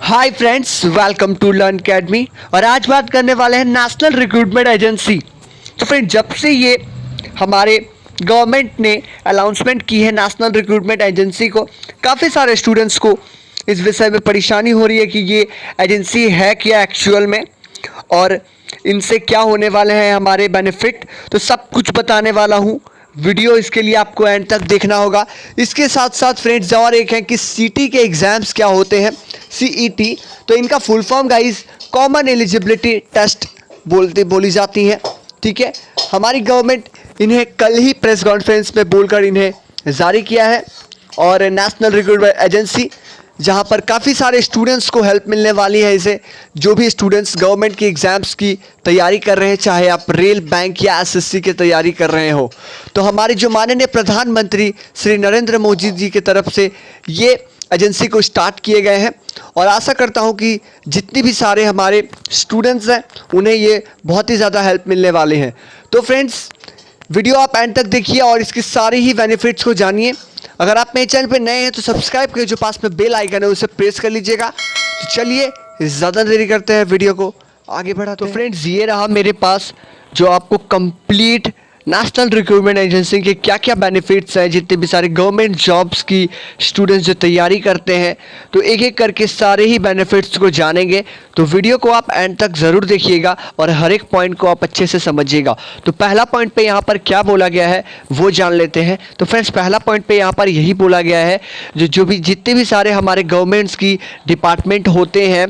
Hi friends, welcome to learn academy. और आज बात करने वाले हैं नेशनल रिक्रूटमेंट एजेंसी। तो फ्रेंड, जब से ये हमारे गवर्नमेंट ने अनाउंसमेंट की है नेशनल रिक्रूटमेंट एजेंसी को, काफ़ी सारे स्टूडेंट्स को इस विषय में परेशानी हो रही है कि ये एजेंसी है क्या एक्चुअल में, और इनसे क्या होने वाले हैं हमारे बेनिफिट। तो सब कुछ बताने वाला हूँ। वीडियो इसके लिए आपको एंड तक देखना होगा। इसके साथ साथ फ्रेंड्स और एक है कि सीटी के एग्ज़ाम्स क्या होते हैं, सीईटी। तो इनका full form guys common eligibility test बोली जाती है। ठीक है, हमारी गवर्नमेंट इन्हें कल ही प्रेस कॉन्फ्रेंस में बोलकर इन्हें जारी किया है। और नेशनल रिक्रूटमेंट एजेंसी, जहां पर काफ़ी सारे स्टूडेंट्स को हेल्प मिलने वाली है इसे। जो भी स्टूडेंट्स गवर्नमेंट की एग्ज़ाम्स की तैयारी कर रहे हैं, चाहे आप रेल, बैंक या एसएससी की तैयारी कर रहे हो, तो हमारे जो माननीय प्रधानमंत्री श्री नरेंद्र मोदी जी की तरफ से ये एजेंसी को स्टार्ट किए गए हैं। और आशा करता हूं कि जितनी भी सारे हमारे स्टूडेंट्स हैं उन्हें ये बहुत ही ज़्यादा हेल्प मिलने वाले हैं। तो फ्रेंड्स, वीडियो आप एंड तक देखिए और इसके सारे ही बेनिफिट्स को जानिए। अगर आप मेरे चैनल पे नए हैं तो सब्सक्राइब करिए, जो पास में बेल आइकन है उसे प्रेस कर लीजिएगा। तो चलिए ज़्यादा देरी करते हैं, वीडियो को आगे बढ़ाते हैं। तो फ्रेंड्स, ये रहा मेरे पास जो आपको कंप्लीट नेशनल रिक्रूटमेंट एजेंसी के क्या क्या बेनिफिट्स हैं, जितने भी सारे गवर्नमेंट जॉब्स की स्टूडेंट्स जो तैयारी करते हैं, तो एक एक करके सारे ही बेनिफिट्स को जानेंगे। तो वीडियो को आप एंड तक ज़रूर देखिएगा और हर एक पॉइंट को आप अच्छे से समझिएगा। तो पहला पॉइंट पे यहाँ पर क्या बोला गया है वो जान लेते हैं। तो फ्रेंड्स, पहला पॉइंट पे यहाँ पर यही बोला गया है, जो भी जितने भी सारे हमारे गवर्नमेंट्स की डिपार्टमेंट होते हैं,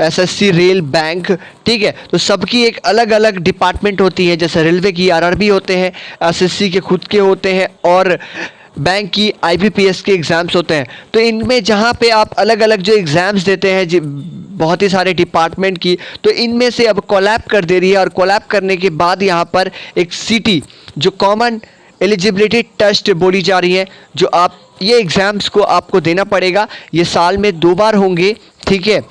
एसएससी, रेल, बैंक, ठीक है, तो सबकी एक अलग अलग डिपार्टमेंट होती है। जैसे रेलवे की आरआरबी होते हैं, एसएससी के खुद के होते हैं, और बैंक की आईबीपीएस के एग्ज़ाम्स होते हैं। तो इनमें जहाँ पे आप अलग अलग जो एग्ज़ाम्स देते हैं बहुत ही सारे डिपार्टमेंट की, तो इनमें से अब कोलैब कर दे रही है। और कोलैब करने के बाद यहाँ पर एक सीटी जो कॉमन एलिजिबिलिटी टेस्ट बोली जा रही है, जो आप ये एग्ज़ाम्स को आपको देना पड़ेगा। ये साल में 2 बार होंगे, ठीक है।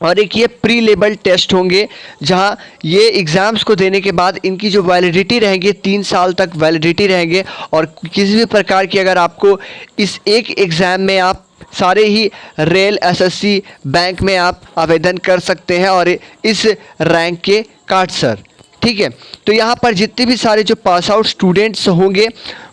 और एक ये प्री लेवल टेस्ट होंगे, जहां ये एग्ज़ाम्स को देने के बाद इनकी जो वैलिडिटी रहेंगे 3 साल तक वैलिडिटी रहेंगे। और किसी भी प्रकार की अगर आपको इस एक एग्ज़ाम में आप सारे ही रेल, एसएससी, बैंक में आप आवेदन कर सकते हैं और इस रैंक के कार्ड सर, ठीक है। तो यहाँ पर जितने भी सारे जो पास आउट स्टूडेंट्स होंगे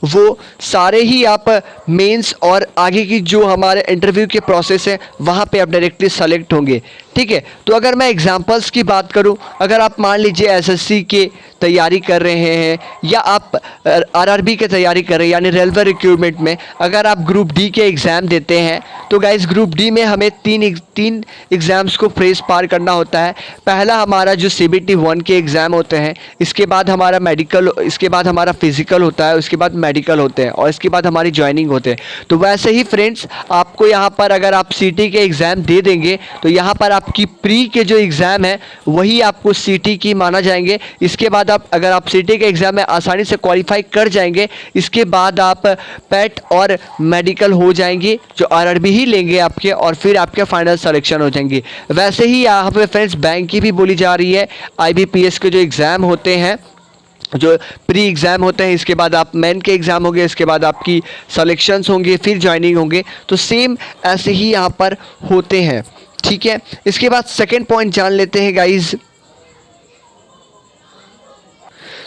वो सारे ही आप मेंस और आगे की जो हमारे इंटरव्यू के प्रोसेस है वहाँ पे आप डायरेक्टली सेलेक्ट होंगे, ठीक है। तो अगर मैं एग्जांपल्स की बात करूँ, अगर आप मान लीजिए एसएससी के तैयारी कर रहे हैं या आप आरआरबी की तैयारी कर रहे हैं, यानी रेलवे रिक्रूटमेंट में, अगर आप ग्रुप डी के एग्ज़ाम देते हैं, तो गाइस ग्रुप डी में हमें तीन एग्ज़ाम्स को फेस पार करना होता है। पहला हमारा जो CBT 1 के एग्ज़ाम होते हैं, इसके बाद हमारा मेडिकल, इसके बाद हमारा फिजिकल होता है, उसके बाद मेडिकल होते हैं, और इसके बाद हमारी ज्वाइनिंग होते हैं। तो वैसे ही फ्रेंड्स, आपको यहाँ पर अगर आप सीटी के एग्ज़ाम दे देंगे तो यहाँ पर आपकी प्री के जो एग्ज़ाम है वही आपको सीटी की माना जाएंगे। इसके बाद आप अगर आप सीटी के एग्ज़ाम में आसानी से क्वालिफाई कर जाएंगे, इसके बाद आप पेट और मेडिकल हो जाएंगे, जो आरआरबी ही लेंगे आपके, और फिर आपके फाइनल सिलेक्शन हो जाएंगे। वैसे ही यहाँ पे फ्रेंड्स बैंक की भी बोली जा रही है। आईबीपीएस के जो एग्ज़ाम होते हैं, जो प्री एग्ज़ाम होते हैं, इसके बाद आप मेन के एग्ज़ाम होंगे, इसके बाद आपकी सिलेक्शंस होंगे, फिर ज्वाइनिंग होंगे। तो सेम ऐसे ही यहाँ पर होते हैं, ठीक है। इसके बाद सेकेंड पॉइंट जान लेते हैं गाइज।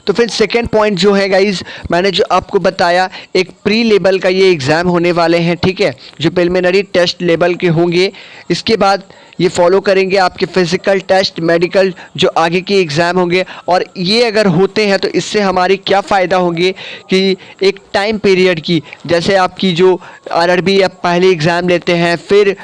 तो फिर सेकेंड पॉइंट जो है गाइज, मैंने जो आपको बताया, एक प्री लेवल का ये एग्ज़ाम होने वाले हैं, ठीक है, जो प्रिलिमिनरी टेस्ट लेवल के होंगे। इसके बाद ये फॉलो करेंगे आपके फिज़िकल टेस्ट, मेडिकल, जो आगे के एग्ज़ाम होंगे। और ये अगर होते हैं तो इससे हमारी क्या फ़ायदा होंगे कि एक टाइम पीरियड की, जैसे आपकी जो आरआरबी आप पहले एग्ज़ाम लेते हैं, फिर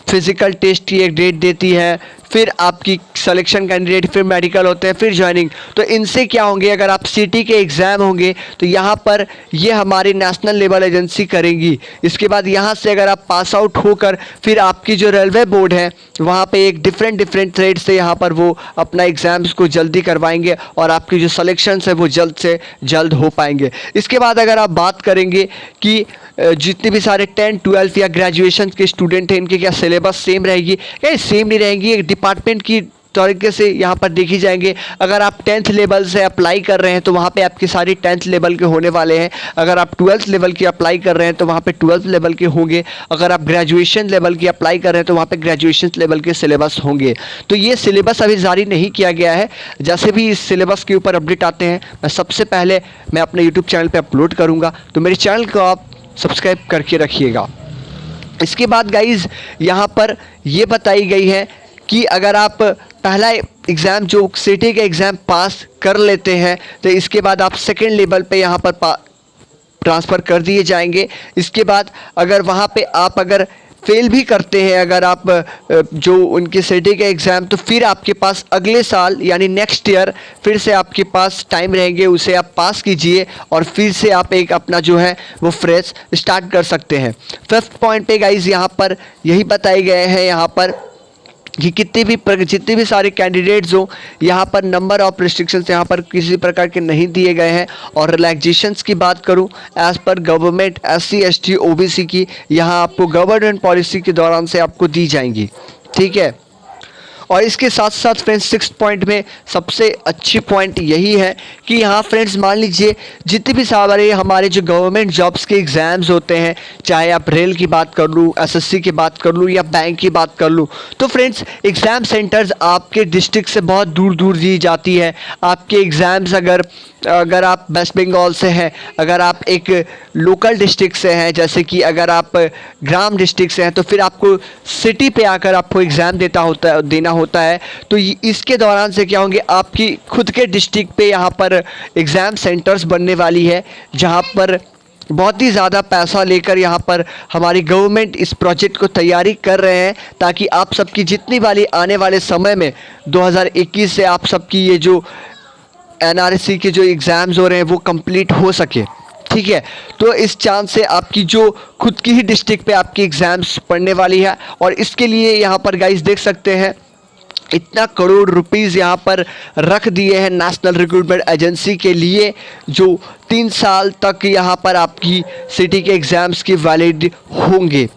फिज़िकल टेस्ट की एक डेट देती है, फिर आपकी सिलेक्शन कैंडिडेट, फिर मेडिकल होते हैं, फिर ज्वाइनिंग। तो इनसे क्या होंगे, अगर आप सीटी के एग्ज़ाम होंगे तो यहाँ पर ये हमारी नेशनल लेवल एजेंसी करेंगी। इसके बाद यहाँ से अगर आप पास आउट होकर फिर आपकी जो रेलवे बोर्ड है वहाँ पे एक डिफरेंट थ्रेड से यहाँ पर वो अपना एग्ज़ाम्स को जल्दी करवाएंगे और आपकी जो सिलेक्शंस है वो जल्द से जल्द हो पाएंगे। इसके बाद अगर आप बात करेंगे कि जितने भी सारे 10, 12 या ग्रेजुएशन के स्टूडेंट हैं, इनके क्या सिलेबस सेम रहेगी? क्या सेम नहीं रहेंगी। एक डिपार्टमेंट की तरीके से यहाँ पर देखी जाएंगे। अगर आप 10th लेवल से अप्लाई कर रहे हैं तो वहाँ पे आपकी सारी 10th लेवल के होने वाले हैं। अगर आप 12th लेवल की अप्लाई कर रहे हैं तो वहाँ पे 12th लेवल के होंगे। अगर आप ग्रेजुएशन लेवल की अप्लाई कर रहे हैं तो वहाँ पे ग्रेजुएशन लेवल के सिलेबस होंगे। तो ये सिलेबस अभी जारी नहीं किया गया है। जैसे भी इस सिलेबस के ऊपर अपडेट आते हैं मैं सबसे पहले मैं अपने यूट्यूब चैनल पर अपलोड करूँगा, तो मेरे चैनल को आप सब्सक्राइब करके रखिएगा। इसके बाद गाइज़ यहाँ पर ये बताई गई है कि अगर आप पहला एग्ज़ाम जो सिटी का एग्ज़ाम पास कर लेते हैं तो इसके बाद आप सेकेंड लेवल पे यहाँ पर ट्रांसफ़र कर दिए जाएंगे। इसके बाद अगर वहाँ पे आप अगर फेल भी करते हैं अगर आप जो उनके सिटी का एग्ज़ाम, तो फिर आपके पास अगले साल यानी नेक्स्ट ईयर फिर से आपके पास टाइम रहेंगे, उसे आप पास कीजिए और फिर से आप एक अपना जो है वो फ्रेश स्टार्ट कर सकते हैं। 5th पॉइंट पे गाइज़ यहाँ पर यही बताए गए हैं यहाँ पर कि जितने भी सारे कैंडिडेट्स हो यहाँ पर नंबर ऑफ रिस्ट्रिक्शंस यहाँ पर किसी प्रकार के नहीं दिए गए हैं। और रिलैक्सेशंस की बात करूँ as per government SC ST OBC की यहाँ आपको गवर्नमेंट पॉलिसी के दौरान से आपको दी जाएंगी, ठीक है। और इसके साथ साथ फ्रेंड्स 6th पॉइंट में सबसे अच्छी पॉइंट यही है कि यहाँ फ्रेंड्स मान लीजिए जितने भी सारे हमारे जो गवर्नमेंट जॉब्स के एग्ज़ाम्स होते हैं, चाहे आप रेल की बात कर लूँ, SSC की बात कर लूँ या बैंक की बात कर लूँ, तो फ्रेंड्स एग्ज़ाम सेंटर्स आपके डिस्ट्रिक्ट से बहुत दूर दूर दी जाती है। आपके एग्ज़ाम्स अगर आप वेस्ट बंगाल से हैं, अगर आप एक लोकल डिस्ट्रिक्ट से हैं, जैसे कि अगर आप ग्राम डिस्ट्रिक्ट से हैं, तो फिर आपको सिटी पे आकर आपको एग्ज़ाम देना होता है। तो इसके दौरान से क्या होंगे, आपकी खुद के डिस्ट्रिक्ट पे यहाँ पर एग्ज़ाम सेंटर्स बनने वाली है, जहाँ पर बहुत ही ज़्यादा पैसा लेकर यहाँ पर हमारी गवर्नमेंट इस प्रोजेक्ट को तैयारी कर रहे हैं, ताकि आप सबकी जितनी वाली आने वाले समय में 2021 से आप सबकी ये जो NRSC के जो एग्ज़ाम्स हो रहे हैं वो कंप्लीट हो सके, ठीक है। तो इस चांस से आपकी जो खुद की ही डिस्ट्रिक्ट पे आपकी एग्ज़ाम्स पढ़ने वाली है। और इसके लिए यहाँ पर गाइस देख सकते हैं इतना करोड़ रुपीज़ यहाँ पर रख दिए हैं नेशनल रिक्रूटमेंट एजेंसी के लिए, जो 3 साल तक यहाँ पर आपकी सिटी के एग्ज़ाम्स की वैलिड होंगे,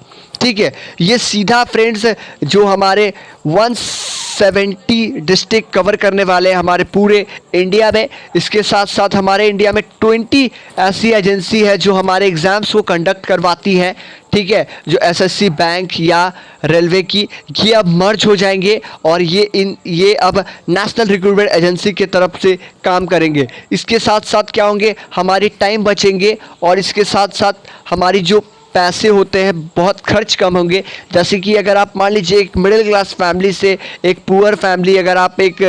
ठीक है। ये सीधा फ्रेंड्स जो हमारे 170 डिस्ट्रिक्ट कवर करने वाले हैं हमारे पूरे इंडिया में। इसके साथ साथ हमारे इंडिया में 20 ऐसी एजेंसी है जो हमारे एग्ज़ाम्स को कंडक्ट करवाती है, ठीक है, जो SSC बैंक या रेलवे की, ये अब मर्ज हो जाएंगे और ये अब नेशनल रिक्रूटमेंट एजेंसी के तरफ से काम करेंगे। इसके साथ साथ क्या होंगे, हमारी टाइम बचेंगे और इसके साथ साथ हमारी जो पैसे होते हैं बहुत खर्च कम होंगे। जैसे कि अगर आप मान लीजिए एक मिडिल क्लास फैमिली से एक पुअर फैमिली, अगर आप एक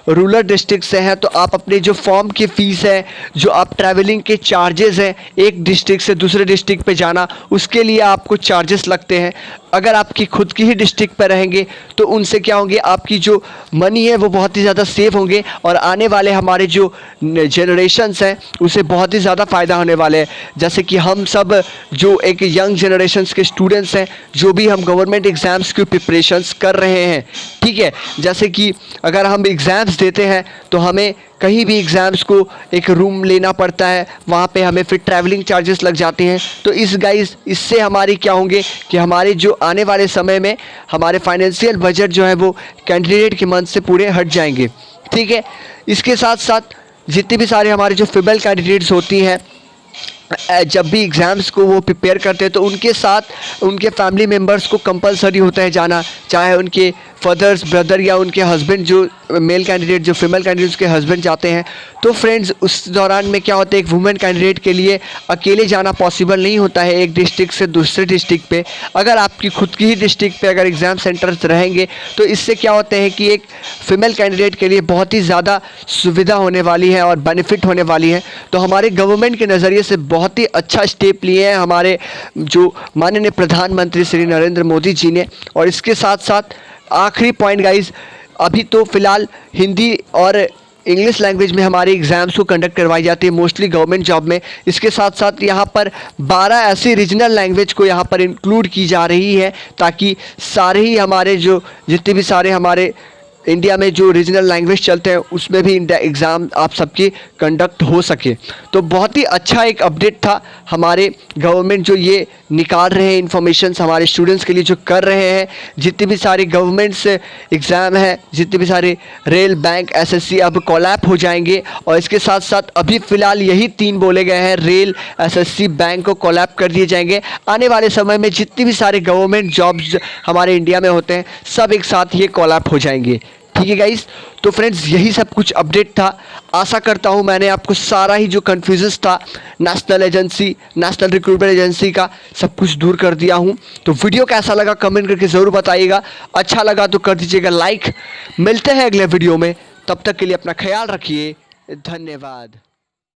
रूरल डिस्ट्रिक्ट से हैं, तो आप अपने जो फॉर्म की फ़ीस है, जो आप ट्रैवलिंग के चार्जेस हैं एक डिस्ट्रिक्ट से दूसरे डिस्ट्रिक्ट पे जाना, उसके लिए आपको चार्जेस लगते हैं। अगर आपकी खुद की ही डिस्ट्रिक्ट पर रहेंगे तो उनसे क्या होंगे, आपकी जो मनी है वो बहुत ही ज़्यादा सेव होंगे और आने वाले हमारे जो जनरेशन्स हैं उसे बहुत ही ज़्यादा फ़ायदा होने वाले हैं। जैसे कि हम सब जो एक यंग जनरेशन्स के स्टूडेंट्स हैं, जो भी हम गवर्नमेंट एग्ज़ाम्स की प्रिपरेशंस कर रहे हैं, ठीक है, जैसे कि अगर हम एग्ज़ाम्स देते हैं तो हमें कहीं भी एग्ज़ाम्स को एक रूम लेना पड़ता है, वहाँ पे हमें फिर ट्रैवलिंग चार्जेस लग जाते हैं। तो इससे हमारी क्या होंगे कि हमारे जो आने वाले समय में हमारे फाइनेंशियल बजट जो है वो कैंडिडेट के मन से पूरे हट जाएंगे, ठीक है। इसके साथ साथ जितने भी सारे हमारे जो फीमेल कैंडिडेट्स होती हैं, जब भी एग्ज़ाम्स को वो प्रिपेयर करते हैं तो उनके साथ उनके फैमिली मेम्बर्स को कंपलसरी होता है जाना, चाहे उनके फादर्स, ब्रदर या उनके हस्बैंड, जो मेल कैंडिडेट जो फीमेल कैंडिडेट्स के हस्बैंड जाते हैं। तो फ्रेंड्स उस दौरान में क्या होता है, एक वुमेन कैंडिडेट के लिए अकेले जाना पॉसिबल नहीं होता है एक डिस्ट्रिक्ट से दूसरे डिस्ट्रिक्ट पे। अगर आपकी खुद की ही डिस्ट्रिक्ट पे अगर एग्ज़ाम सेंटर्स रहेंगे तो इससे क्या होते हैं कि एक फ़ीमेल कैंडिडेट के लिए बहुत ही ज़्यादा सुविधा होने वाली है और बेनिफिट होने वाली है। तो हमारे गवर्नमेंट के नज़रिए से बहुत ही अच्छा स्टेप लिए हैं हमारे जो माननीय प्रधानमंत्री श्री नरेंद्र मोदी जी ने। और इसके साथ साथ आखिरी पॉइंट गाइज, अभी तो फ़िलहाल हिंदी और इंग्लिश लैंग्वेज में हमारे एग्ज़ाम्स को कंडक्ट करवाई जाती है मोस्टली गवर्नमेंट जॉब में। इसके साथ साथ यहाँ पर 12 ऐसी रीजनल लैंग्वेज को यहाँ पर इंक्लूड की जा रही है, ताकि सारे ही हमारे जो जितने भी सारे हमारे इंडिया में जो रीजनल लैंग्वेज चलते हैं उसमें भी एग्ज़ाम आप सबकी कंडक्ट हो सके। तो बहुत ही अच्छा एक अपडेट था हमारे गवर्नमेंट जो ये निकाल रहे हैं इन्फॉर्मेशन हमारे स्टूडेंट्स के लिए जो कर रहे हैं। जितने भी सारे गवर्नमेंट्स एग्ज़ाम हैं, जितने भी सारे रेल, बैंक, एसएससी अब कोलैप हो जाएंगे। और इसके साथ साथ अभी फ़िलहाल यही 3 बोले गए हैं, रेल, एसएससी, बैंक को कोलैप कर दिए जाएंगे। आने वाले समय में जितने भी सारे गवर्नमेंट जॉब्स हमारे इंडिया में होते हैं सब एक साथ ये कोलैप हो जाएंगे। ठीक है गाइस, तो फ्रेंड्स यही सब कुछ अपडेट था। आशा करता हूँ मैंने आपको सारा ही जो कन्फ्यूजन्स था नेशनल रिक्रूटमेंट एजेंसी का सब कुछ दूर कर दिया हूँ। तो वीडियो कैसा लगा कमेंट करके ज़रूर बताइएगा। अच्छा लगा तो कर दीजिएगा लाइक। मिलते हैं अगले वीडियो में, तब तक के लिए अपना ख्याल रखिए। धन्यवाद।